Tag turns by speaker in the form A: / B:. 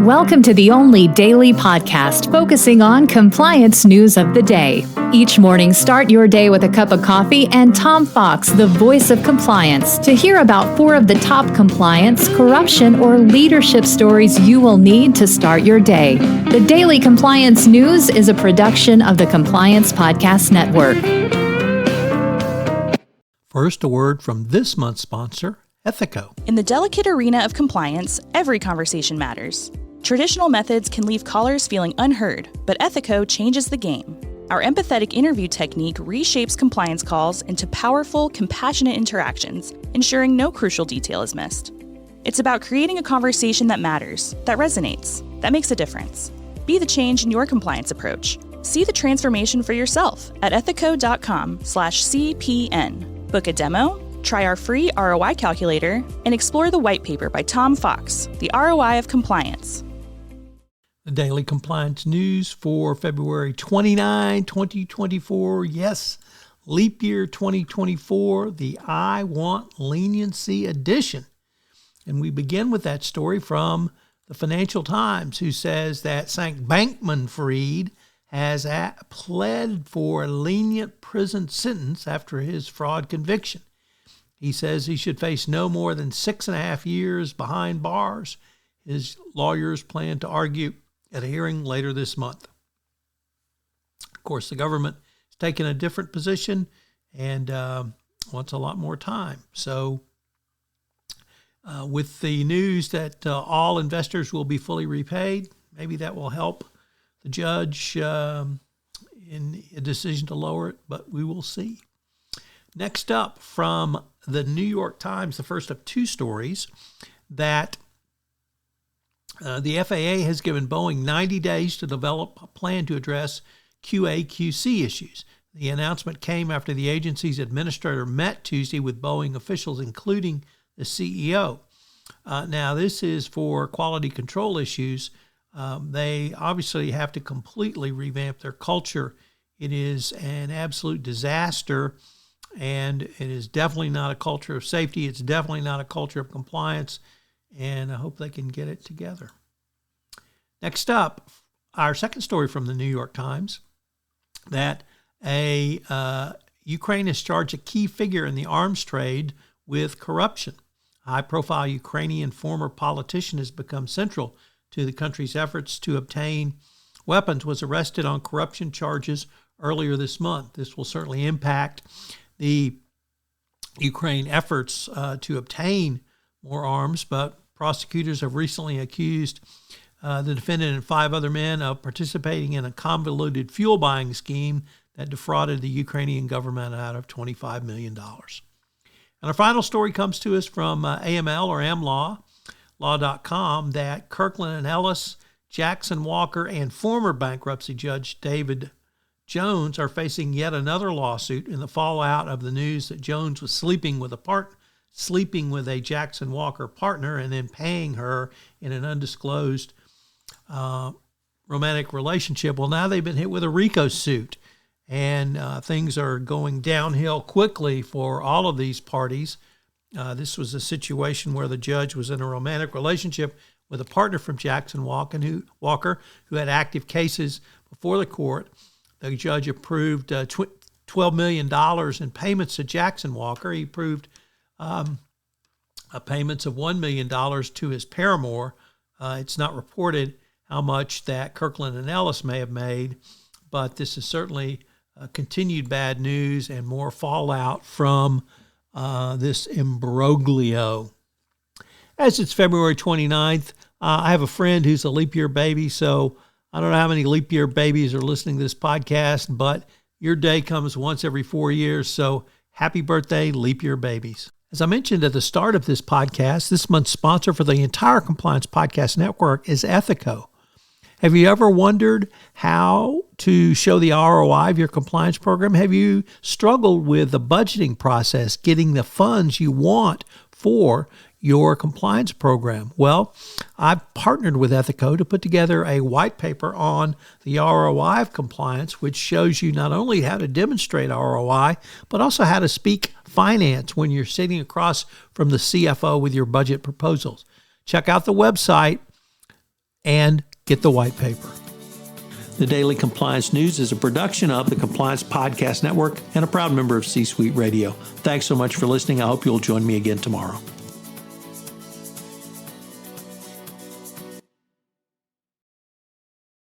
A: Welcome to the only daily podcast focusing on compliance news of the day. Each morning, start your day with a cup of coffee and Tom Fox, the voice of compliance, to hear about 4 of the top compliance, corruption, or leadership stories you will need to start your day. The Daily Compliance News is a production of the Compliance Podcast Network.
B: First, a word from this month's sponsor, Ethico.
C: In the delicate arena of compliance, every conversation matters. Traditional methods can leave callers feeling unheard, but Ethico changes the game. Our empathetic interview technique reshapes compliance calls into powerful, compassionate interactions, ensuring no crucial detail is missed. It's about creating a conversation that matters, that resonates, that makes a difference. Be the change in your compliance approach. See the transformation for yourself at ethico.com/CPN. Book a demo, try our free ROI calculator, and explore the white paper by Tom Fox, The ROI of Compliance.
B: The Daily Compliance News for February 29, 2024. Yes, leap year 2024, the I Want Leniency edition. And we begin with that story from the Financial Times, who says that Sam Bankman-Fried has pled for a lenient prison sentence after his fraud conviction. He says he should face no more than 6.5 years behind bars. His lawyers plan to argue at a hearing later this month. Of course, the government has taken a different position and wants a lot more time. So with the news that all investors will be fully repaid, maybe that will help the judge in a decision to lower it, but we will see. Next up, from the New York Times, the first of 2 stories, that the FAA has given Boeing 90 days to develop a plan to address QA/QC issues. The announcement came after the agency's administrator met Tuesday with Boeing officials, including the CEO. Now, this is for quality control issues. They obviously have to completely revamp their culture. It is an absolute disaster, and it is definitely not a culture of safety. It's definitely not a culture of compliance, and I hope they can get it together. Next up, our second story from the New York Times, that Ukraine has charged a key figure in the arms trade with corruption. A high-profile Ukrainian former politician has become central to the country's efforts to obtain weapons, was arrested on corruption charges earlier this month. This will certainly impact the Ukraine efforts to obtain more arms, but prosecutors have recently accused the defendant and 5 other men of participating in a convoluted fuel buying scheme that defrauded the Ukrainian government out of $25 million. And our final story comes to us from AML or AMLaw, law.com, that Kirkland and Ellis, Jackson Walker, and former bankruptcy judge David Jones are facing yet another lawsuit in the fallout of the news that Jones was sleeping with a Jackson Walker partner and then paying her in an undisclosed romantic relationship. Well, now they've been hit with a RICO suit, and things are going downhill quickly for all of these parties. This was a situation where the judge was in a romantic relationship with a partner from Jackson Walker, who had active cases before the court. The judge approved $12 million in payments to Jackson Walker. He approved payments of $1 million to his paramour. It's not reported how much that Kirkland and Ellis may have made, but this is certainly continued bad news and more fallout from this imbroglio. As it's February 29th, I have a friend who's a leap year baby, so I don't know how many leap year babies are listening to this podcast, but your day comes once every 4 years, so happy birthday, leap year babies. As I mentioned at the start of this podcast, this month's sponsor for the entire Compliance Podcast Network is Ethico. Have you ever wondered how to show the ROI of your compliance program? Have you struggled with the budgeting process, getting the funds you want for your compliance program? Well, I've partnered with Ethico to put together a white paper on the ROI of compliance, which shows you not only how to demonstrate ROI, but also how to speak finance when you're sitting across from the CFO with your budget proposals. Check out the website, and get the white paper. The Daily Compliance News is a production of the Compliance Podcast Network and a proud member of C-Suite Radio. Thanks so much for listening. I hope you'll join me again tomorrow.